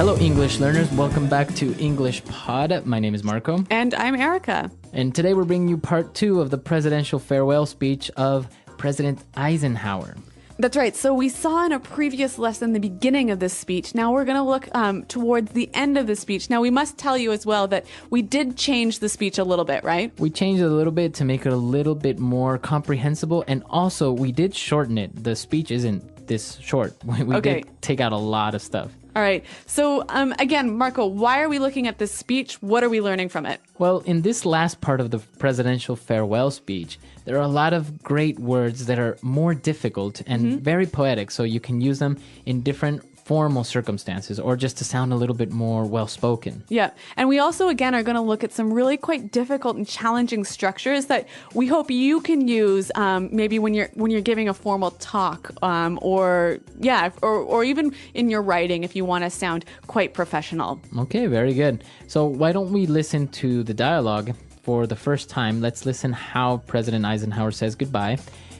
Hello, English learners. Welcome back to English Pod. My name is Marco. And I'm Erica. And today we're bringing you part 2 of the presidential farewell speech of President Eisenhower. That's right. So we saw in a previous lesson the beginning of this speech. Now we're going to look towards the end of the speech. Now we must tell you as well that we did change the speech a little bit, right? We changed it a little bit to make it a little bit more comprehensible. And also, we did shorten it. The speech isn't this short. We did take out a lot of stuff. All right. So again, Marco, why are we looking at this speech? What are we learning from it? Well, in this last part of the presidential farewell speech, there are a lot of great words that are more difficult and very poetic, so you can use them in different formal circumstances or just to sound a little bit more well-spoken. Yeah. And we also, again, are going to look at some really quite difficult and challenging structures that we hope you can use maybe when you're giving a formal talk or even in your writing if you want to sound quite professional. Okay, very good. So why don't we listen to the dialogue for the first time? Let's listen how President Eisenhower says goodbye,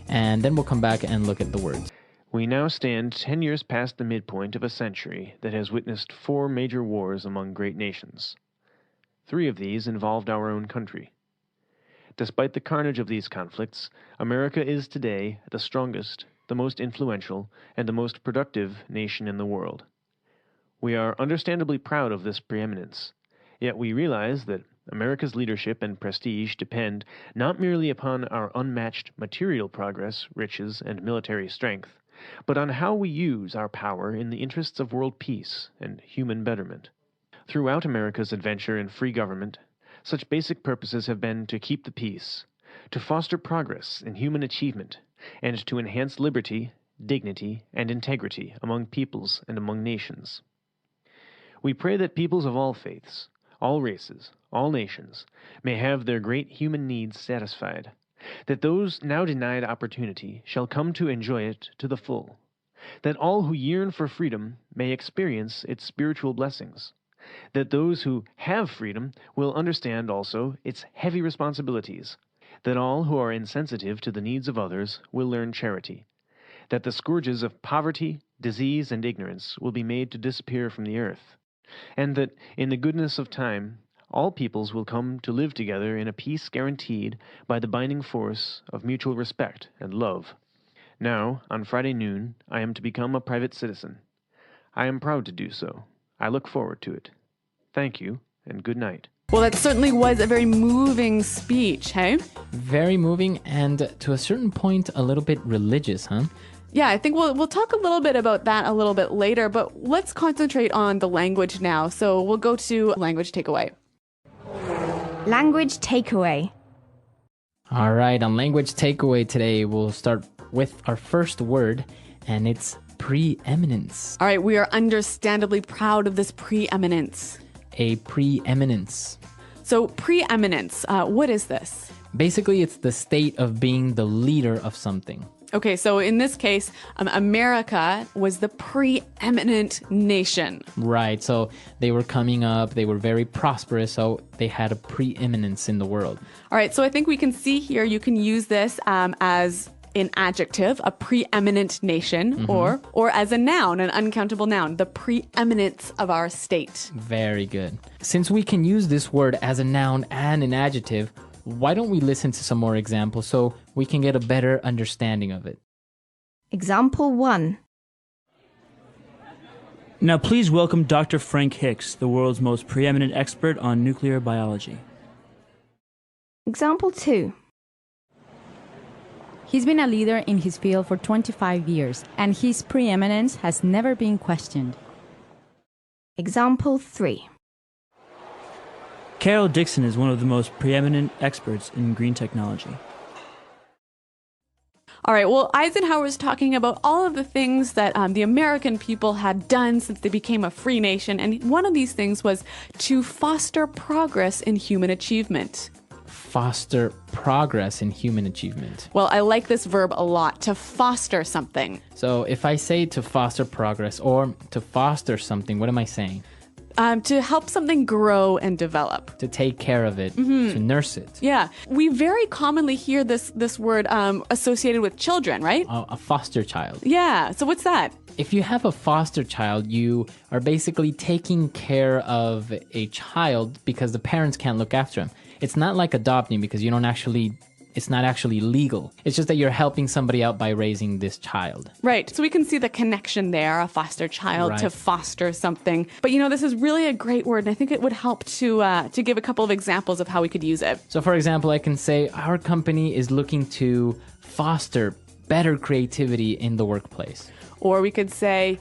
and then we'll come back and look at the words. We now stand 10 years past the midpoint of a century that has witnessed 4 major wars among great nations. 3 of these involved our own country. Despite the carnage of these conflicts, America is today the strongest, the most influential, and the most productive nation in the world. We are understandably proud of this preeminence, yet we realize that America's leadership and prestige depend not merely upon our unmatched material progress, riches, and military strength, but on how we use our power in the interests of world peace and human betterment. Throughout America's adventure in free government, such basic purposes have been to keep the peace, to foster progress in human achievement, and to enhance liberty, dignity, and integrity among peoples and among nations. We pray that peoples of all faiths, all races, all nations, may have their great human needs satisfied, that those now denied opportunity shall come to enjoy it to the full, that all who yearn for freedom may experience its spiritual blessings, that those who have freedom will understand also its heavy responsibilities, that all who are insensitive to the needs of others will learn charity, that the scourges of poverty, disease, and ignorance will be made to disappear from the earth, and that in the goodness of time all peoples will come to live together in a peace guaranteed by the binding force of mutual respect and love. Now, on Friday noon, I am to become a private citizen. I am proud to do so. I look forward to it. Thank you, and good night. Well, that certainly was a very moving speech, hey? Very moving and to a certain point a little bit religious, huh? Yeah, I think we'll talk a little bit about that a little bit later, but let's concentrate on the language now. So we'll go to language takeaway. Language takeaway. All right, on language takeaway today, we'll start with our first word, and it's preeminence. All right, we are understandably proud of this preeminence. A preeminence. So preeminence, what is this? Basically, it's the state of being the leader of something. Okay, so in this case, America was the preeminent nation. Right, so they were coming up, they were very prosperous, so they had a preeminence in the world. All right, so I think we can see here you can use this as an adjective, a preeminent nation, or as a noun, an uncountable noun, the preeminence of our state. Very good. Since we can use this word as a noun and an adjective, why don't we listen to some more examples so we can get a better understanding of it? Example 1. Now please welcome Dr. Frank Hicks, the world's most preeminent expert on nuclear biology. Example 2. He's been a leader in his field for 25 years, and his preeminence has never been questioned. Example 3. Carol Dixon is one of the most preeminent experts in green technology. All right, well, Eisenhower was talking about all of the things that the American people had done since they became a free nation, and one of these things was to foster progress in human achievement. Foster progress in human achievement. Well, I like this verb a lot, to foster something. So if I say to foster progress or to foster something, what am I saying? To help something grow and develop. To take care of it, to nurse it. Yeah. We very commonly hear this word associated with children, right? A foster child. Yeah. So what's that? If you have a foster child, you are basically taking care of a child because the parents can't look after him. It's not like adopting because it's not actually legal. It's just that you're helping somebody out by raising this child. Right. So we can see the connection there, a foster child to foster something. But this is really a great word, and I think it would help to give a couple of examples of how we could use it. So for example, I can say our company is looking to foster better creativity in the workplace. Or we could say,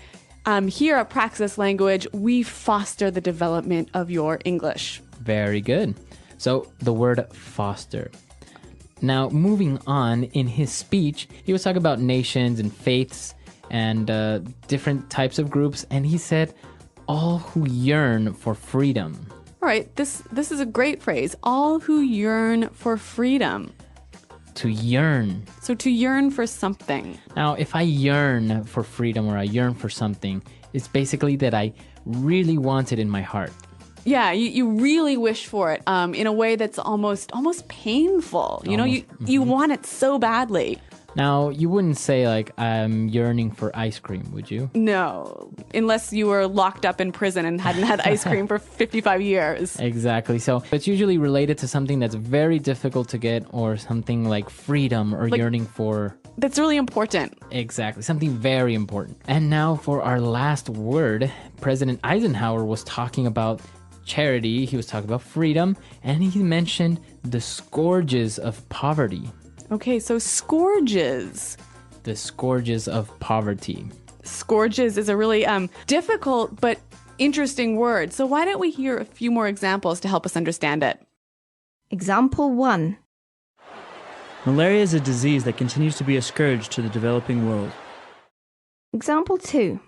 here at Praxis Language, we foster the development of your English. Very good. So the word foster. Now, moving on, in his speech, he was talking about nations and faiths and different types of groups, and he said, all who yearn for freedom. All right, this is a great phrase. All who yearn for freedom. To yearn. So to yearn for something. Now, if I yearn for freedom or I yearn for something, it's basically that I really want it in my heart. Yeah, you really wish for it in a way that's almost painful. You want it so badly. Now, you wouldn't say like, I'm yearning for ice cream, would you? No, unless you were locked up in prison and hadn't had ice cream for 55 years. Exactly. So it's usually related to something that's very difficult to get or something like freedom or yearning for... That's really important. Exactly. Something very important. And now for our last word, President Eisenhower was talking about charity, he was talking about freedom, and he mentioned the scourges of poverty. Okay, so scourges. The scourges of poverty. Scourges is a really difficult but interesting word. So why don't we hear a few more examples to help us understand it? Example 1. Malaria is a disease that continues to be a scourge to the developing world. Example 2.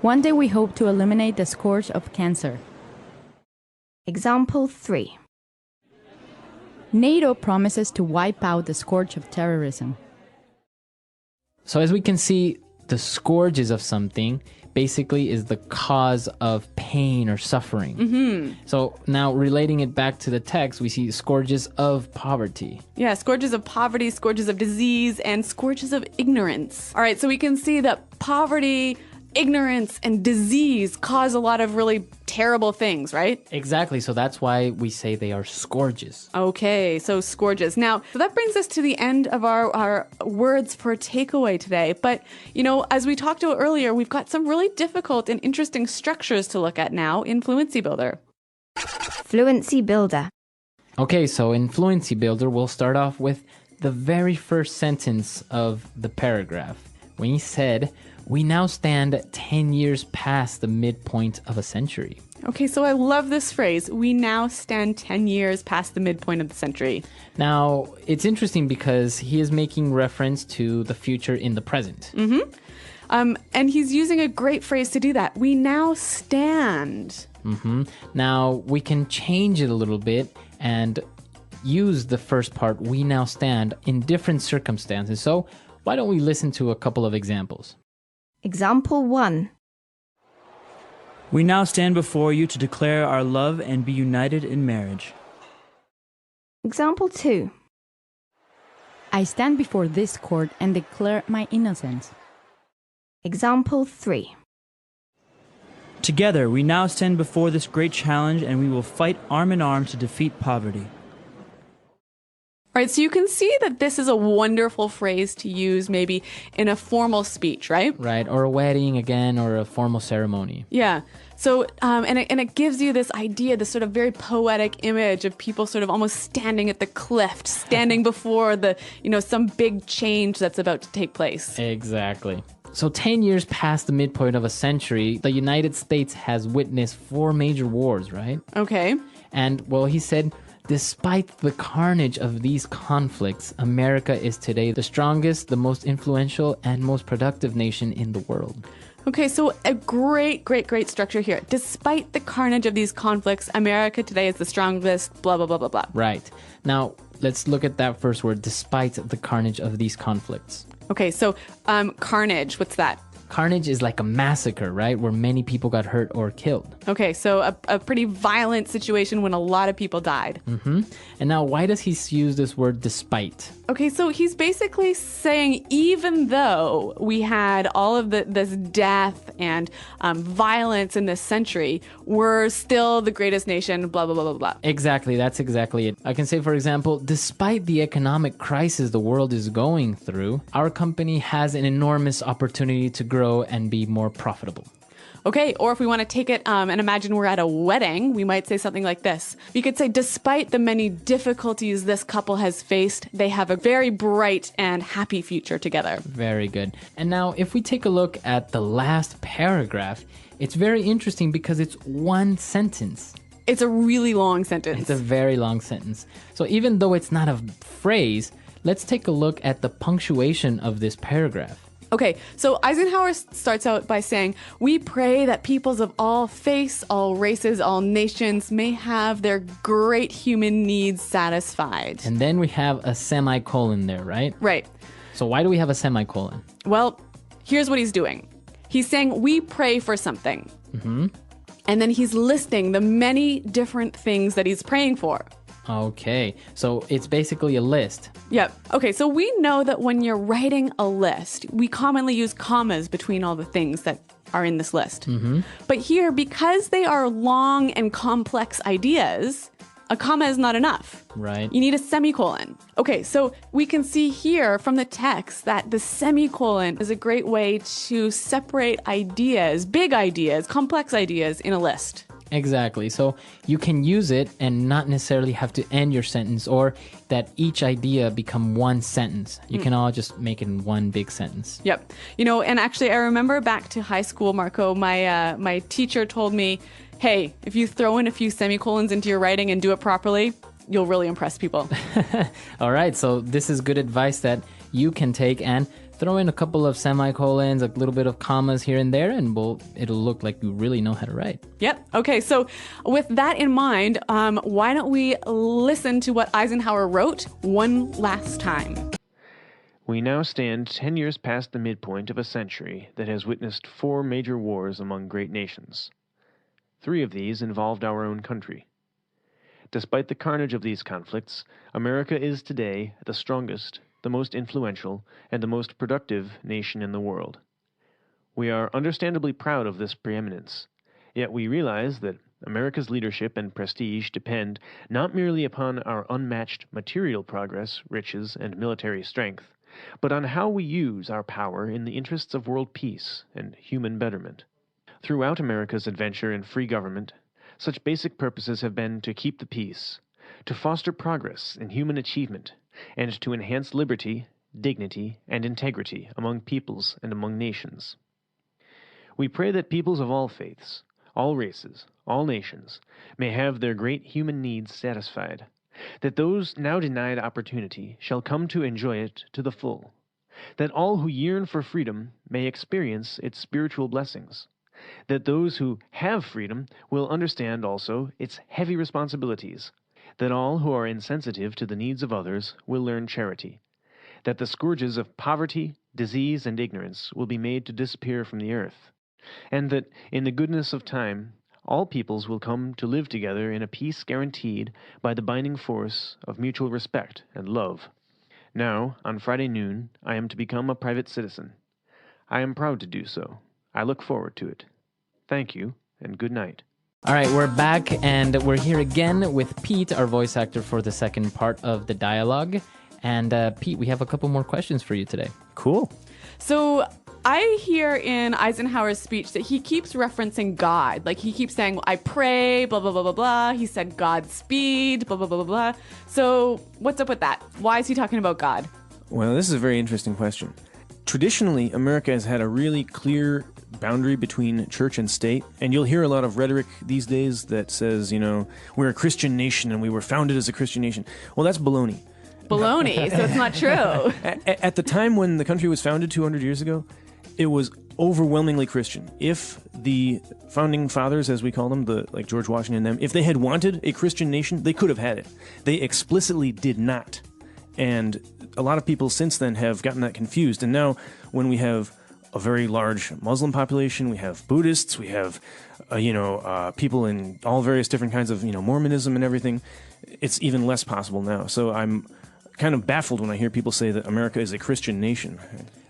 One day we hope to eliminate the scourge of cancer. Example 3. NATO promises to wipe out the scourge of terrorism. So as we can see, the scourges of something basically is the cause of pain or suffering. So now relating it back to the text, we see scourges of poverty. Yeah, scourges of poverty, scourges of disease, and scourges of ignorance. All right, so we can see that poverty, ignorance, and disease cause a lot of really terrible things, right? Exactly. So that's why we say they are scourges. Okay, so scourges. Now, so that brings us to the end of our words for takeaway today. But, as we talked about earlier, we've got some really difficult and interesting structures to look at now in Fluency Builder. Fluency Builder. Okay, so in Fluency Builder, we'll start off with the very first sentence of the paragraph. When he said, we now stand 10 years past the midpoint of a century. Okay, so I love this phrase. We now stand 10 years past the midpoint of the century. Now, it's interesting because he is making reference to the future in the present. And he's using a great phrase to do that. We now stand. Now, we can change it a little bit and use the first part, we now stand, in different circumstances. So why don't we listen to a couple of examples? Example 1. We now stand before you to declare our love and be united in marriage. Example 2. I stand before this court and declare my innocence. Example 3. Together, we now stand before this great challenge and we will fight arm in arm to defeat poverty. All right, so you can see that this is a wonderful phrase to use maybe in a formal speech, right? Right, or a wedding again, or a formal ceremony. Yeah. So, and it gives you this idea, this sort of very poetic image of people sort of almost standing at the cliff, standing before the, some big change that's about to take place. Exactly. So 10 years past the midpoint of a century, the United States has witnessed 4 major wars, right? Okay. And, well, he said, despite the carnage of these conflicts, America is today the strongest, the most influential, and most productive nation in the world. Okay, so a great structure here. Despite the carnage of these conflicts, America today is the strongest, blah, blah, blah, blah, blah. Right. Now, let's look at that first word, despite the carnage of these conflicts. Okay, so carnage, what's that? Carnage is like a massacre, right? Where many people got hurt or killed. Okay, so a pretty violent situation when a lot of people died. And now, why does he use this word despite? Okay, so he's basically saying even though we had all of this death and violence in this century, we're still the greatest nation, blah, blah, blah, blah, blah. Exactly, that's exactly it. I can say, for example, despite the economic crisis the world is going through, our company has an enormous opportunity to grow and be more profitable. Okay, or if we want to take it and imagine we're at a wedding, we might say something like this. We could say, despite the many difficulties this couple has faced, they have a very bright and happy future together. Very good. And now, if we take a look at the last paragraph, it's very interesting because it's one sentence. It's a really long sentence. It's a very long sentence. So even though it's not a phrase, let's take a look at the punctuation of this paragraph. Okay, so Eisenhower starts out by saying, we pray that peoples of all faiths, all races, all nations may have their great human needs satisfied. And then we have a semicolon there, right? Right. So why do we have a semicolon? Well, here's what he's doing. He's saying, we pray for something. And then he's listing the many different things that he's praying for. Okay, so it's basically a list. Yep. Okay, so we know that when you're writing a list, we commonly use commas between all the things that are in this list. But here, because they are long and complex ideas, a comma is not enough. Right. You need a semicolon. Okay, so we can see here from the text that the semicolon is a great way to separate ideas, big ideas, complex ideas in a list. Exactly. So you can use it and not necessarily have to end your sentence or that each idea become one sentence. You can all just make it in one big sentence. Yep. You know, and actually I remember back to high school, Marco, my teacher told me, hey, if you throw in a few semicolons into your writing and do it properly, you'll really impress people. All right. So this is good advice that you can take and throw in a couple of semicolons, a little bit of commas here and there, and it'll look like you really know how to write. Yep. Okay. So with that in mind, why don't we listen to what Eisenhower wrote one last time? We now stand 10 years past the midpoint of a century that has witnessed 4 major wars among great nations. 3 of these involved our own country. Despite the carnage of these conflicts, America is today the strongest, the most influential, and the most productive nation in the world. We are understandably proud of this preeminence, yet we realize that America's leadership and prestige depend not merely upon our unmatched material progress, riches, and military strength, but on how we use our power in the interests of world peace and human betterment. Throughout America's adventure in free government, such basic purposes have been to keep the peace, to foster progress in human achievement, and to enhance liberty, dignity, and integrity among peoples and among nations. We pray that peoples of all faiths, all races, all nations, may have their great human needs satisfied, that those now denied opportunity shall come to enjoy it to the full, that all who yearn for freedom may experience its spiritual blessings, that those who have freedom will understand also its heavy responsibilities, that all who are insensitive to the needs of others will learn charity, that the scourges of poverty, disease, and ignorance will be made to disappear from the earth, and that, in the goodness of time, all peoples will come to live together in a peace guaranteed by the binding force of mutual respect and love. Now, on Friday noon, I am to become a private citizen. I am proud to do so. I look forward to it. Thank you, and good night. All right, we're back, and we're here again with Pete, our voice actor, for the second part of the dialogue. And Pete, we have a couple more questions for you today. Cool. So I hear in Eisenhower's speech that he keeps referencing God. Like he keeps saying, I pray, blah, blah, blah, blah, blah. He said Godspeed, blah, blah, blah, blah, blah. So what's up with that? Why is he talking about God? Well, this is a very interesting question. Traditionally, America has had a really clear boundary between church and state, and you'll hear a lot of rhetoric these days that says, you know, we're a Christian nation and we were founded as a Christian nation. Well, that's baloney. Baloney, so it's not true. At the time when the country was founded 200 years ago, it was overwhelmingly Christian. If the founding fathers, as we call them, like George Washington and them, if they had wanted a Christian nation, they could have had it. They explicitly did not. And a lot of people since then have gotten that confused. And now when we have a very large Muslim population. We have Buddhists. We have, people in all various different kinds of, Mormonism and everything. It's even less possible now. So I'm kind of baffled when I hear people say that America is a Christian nation.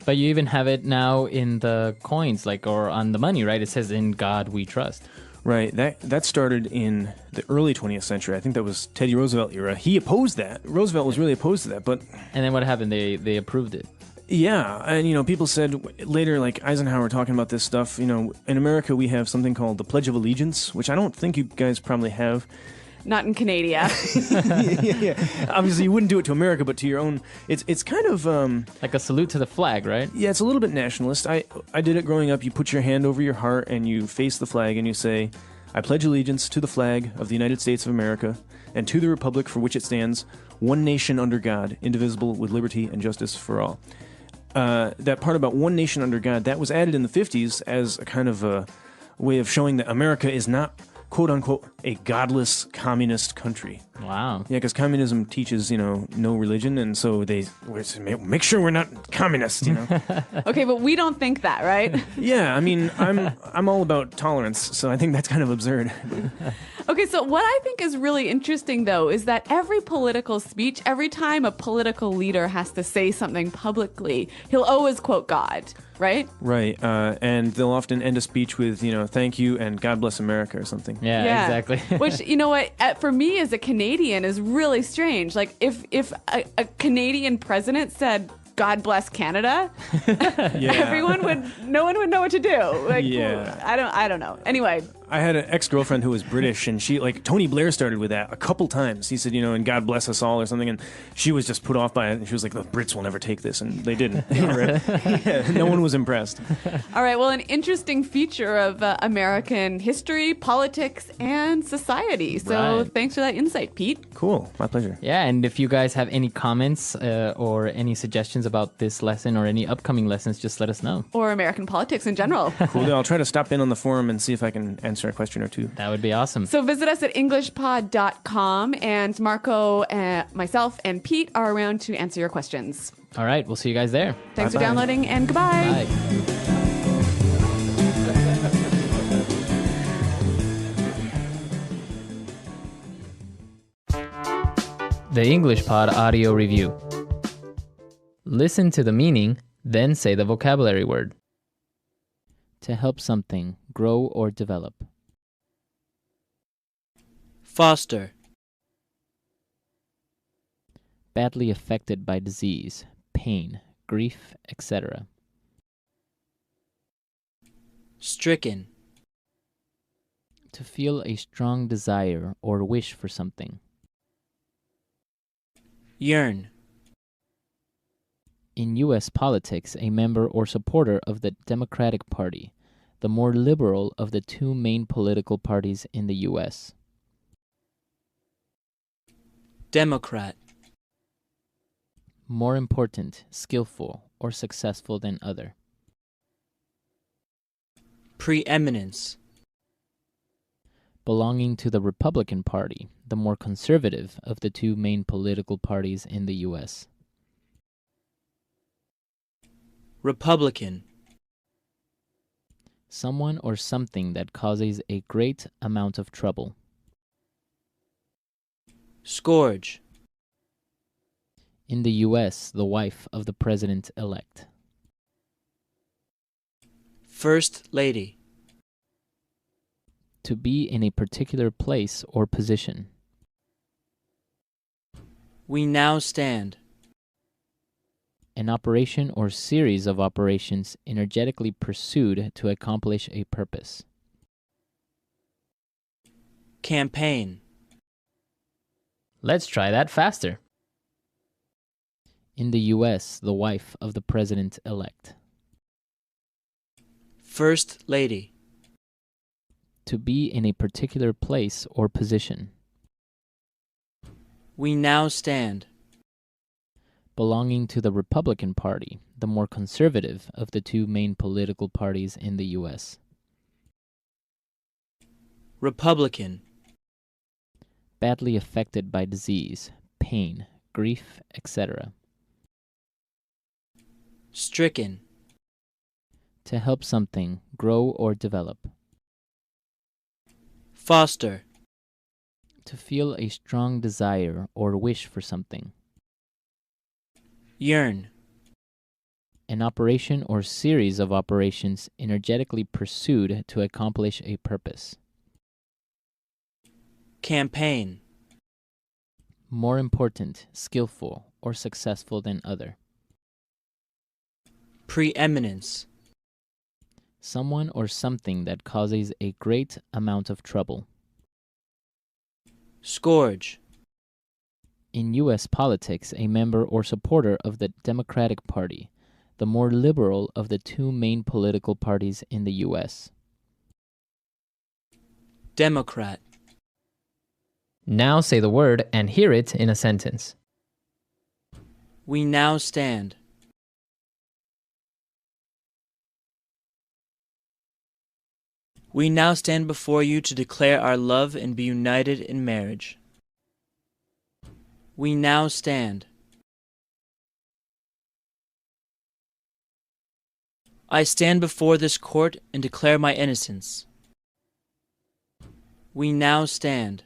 But you even have it now in the coins, or on the money, right? It says, "In God we trust." Right. That started in the early 20th century. I think that was Teddy Roosevelt era. He opposed that. Roosevelt was really opposed to that, but... And then what happened? They approved it. Yeah, and people said later, like Eisenhower talking about this stuff, in America we have something called the Pledge of Allegiance, which I don't think you guys probably have. Not in Canada. yeah. Obviously, you wouldn't do it to America, but to your own. It's kind of like a salute to the flag, right? Yeah, it's a little bit nationalist. I did it growing up. You put your hand over your heart and you face the flag and you say, "I pledge allegiance to the flag of the United States of America and to the republic for which it stands, one nation under God, indivisible, with liberty and justice for all." That part about one nation under God, that was added in the 50s as a kind of a way of showing that America is not, quote unquote, a godless communist country. Wow. Yeah, because communism teaches, no religion, and so they make sure we're not communist, Okay, but we don't think that, right? Yeah, I mean, I'm all about tolerance, so I think that's kind of absurd. Okay, so what I think is really interesting, though, is that every political speech, every time a political leader has to say something publicly, he'll always quote God, right? Right, and they'll often end a speech with, "Thank you" and "God bless America" or something. Yeah. Exactly. Which, you know what, for me as a Canadian is really strange. Like, if a Canadian president said, "God bless Canada," no one would know what to do. Like, yeah. I don't know. Anyway. I had an ex-girlfriend who was British, and she, Tony Blair started with that a couple times. He said, "And God bless us all" or something, and she was just put off by it, and she was like, "The Brits will never take this," and they didn't. No one was impressed. All right, well, an interesting feature of American history, politics, and society. So Thanks for that insight, Pete. Cool. My pleasure. Yeah, and if you guys have any comments or any suggestions about this lesson or any upcoming lessons, just let us know. Or American politics in general. Cool. I'll try to stop in on the forum and see if I can answer a question or two. That would be awesome. So visit us at englishpod.com, and Marco, myself, and Pete are around to answer your questions. All right, we'll see you guys there. Thanks for downloading, and goodbye. Bye. The English Pod Audio Review. Listen to the meaning, then say the vocabulary word. To help something grow or develop. Foster. Badly affected by disease, pain, grief, etc. Stricken. To feel a strong desire or wish for something. Yearn. In U.S. politics, a member or supporter of the Democratic Party, the more liberal of the two main political parties in the U.S. Democrat. More important, skillful, or successful than other. Preeminence. Belonging to the Republican Party, the more conservative of the two main political parties in the U.S. Republican. Someone or something that causes a great amount of trouble. Scourge. In the U.S., the wife of the president-elect. First Lady. To be in a particular place or position. We now stand. An operation or series of operations energetically pursued to accomplish a purpose. Campaign. Let's try that faster. In the U.S., the wife of the president-elect. First Lady. To be in a particular place or position. We now stand. Belonging to the Republican Party, the more conservative of the two main political parties in the U.S. Republican. Badly affected by disease, pain, grief, etc. Stricken. To help something grow or develop. Foster. To feel a strong desire or wish for something. Yearn. An operation or series of operations energetically pursued to accomplish a purpose. Campaign. More important, skillful, or successful than other. Preeminence. Someone or something that causes a great amount of trouble. Scourge. In U.S. politics, a member or supporter of the Democratic Party, the more liberal of the two main political parties in the U.S. Democrat. Now say the word and hear it in a sentence. We now stand. We now stand before you to declare our love and be united in marriage. We now stand. I stand before this court and declare my innocence. We now stand.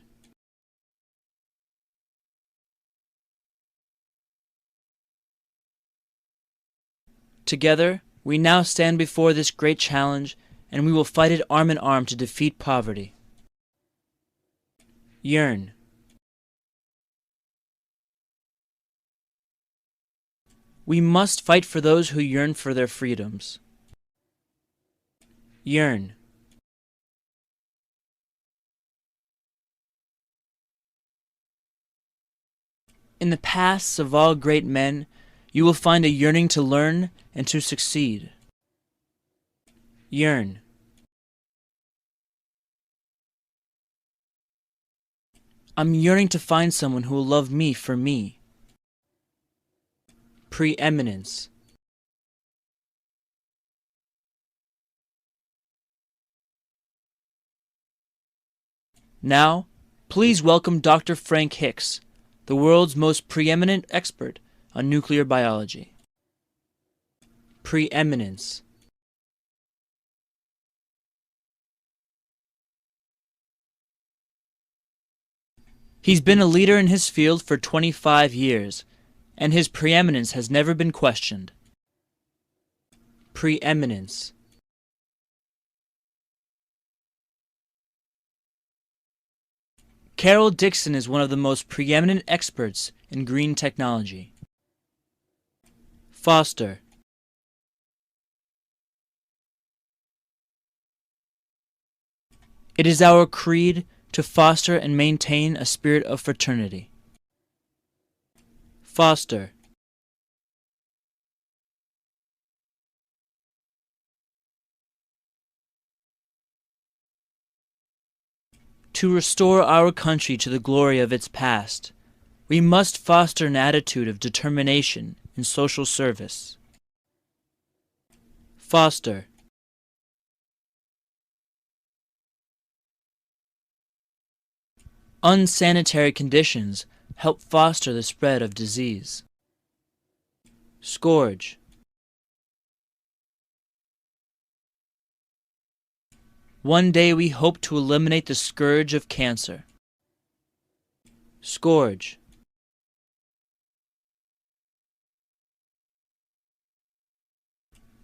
Together, we now stand before this great challenge, and we will fight it arm in arm to defeat poverty. Yearn. We must fight for those who yearn for their freedoms. Yearn. In the paths of all great men, you will find a yearning to learn and to succeed. Yearn. I'm yearning to find someone who will love me for me. Preeminence. Now, please welcome Dr. Frank Hicks, the world's most preeminent expert on nuclear biology. Preeminence. He's been a leader in his field for 25 years, and his preeminence has never been questioned. Preeminence. Carol Dixon is one of the most preeminent experts in green technology. Foster. It is our creed to foster and maintain a spirit of fraternity. Foster. To restore our country to the glory of its past, we must foster an attitude of determination in social service. Foster. Unsanitary conditions help foster the spread of disease. Scourge. One day we hope to eliminate the scourge of cancer. Scourge.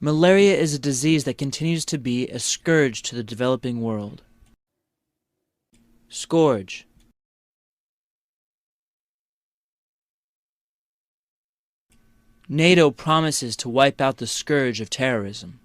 Malaria is a disease that continues to be a scourge to the developing world. Scourge. NATO promises to wipe out the scourge of terrorism.